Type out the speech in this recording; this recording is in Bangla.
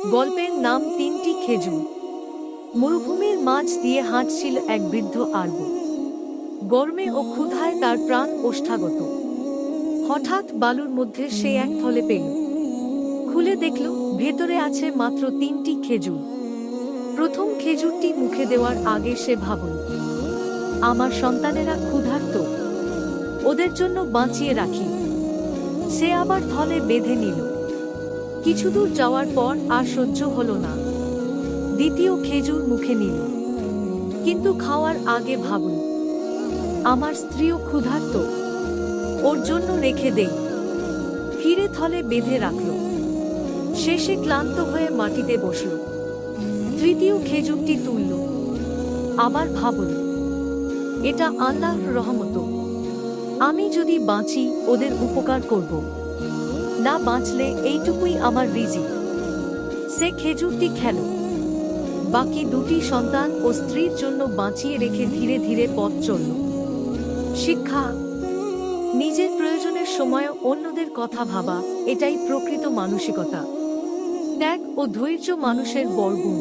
গল্পের নাম তিনটি খেজুর। মরুভূমির মাঝ দিয়ে হাঁটছিল এক বৃদ্ধ আরব। গরমে ও ক্ষুধায় তার প্রাণ ওষ্ঠাগত। হঠাৎ বালুর মধ্যে সে এক থলে পেল। খুলে দেখল ভেতরে আছে মাত্র তিনটি খেজুর। প্রথম খেজুরটি মুখে দেওয়ার আগে সে ভাবল, আমার সন্তানেরা ক্ষুধার্ত, ওদের জন্য বাঁচিয়ে রাখি। সে আবার থলে বেঁধে নিল। কিছু দূর যাওয়ার পর আর সহ্য হলো না। দ্বিতীয় খেজুর মুখে নিল, কিন্তু খাওয়ার আগে ভাবল, আমার স্ত্রীও ক্ষুধার্ত, ওর জন্য রেখে দেই। ফিরে থলে বেঁধে রাখল। শেষে ক্লান্ত হয়ে মাটিতে বসল। তৃতীয় খেজুরটি তুলল। আবার ভাবল, এটা আল্লাহর রহমত, আমি যদি বাঁচি ওদের উপকার করব, না বাঁচলে এইটুকুই আমার রিজিক। সে খেজুরটি খেল। বাকি দুটি সন্তান ও স্ত্রীর জন্য বাঁচিয়ে রেখে ধীরে ধীরে পথ চলল। শিক্ষা: নিজের প্রয়োজনের সময় অন্যদের কথা ভাবা, এটাই প্রকৃত মানসিকতা। ত্যাগ ও ধৈর্য মানুষের বড় গুণ।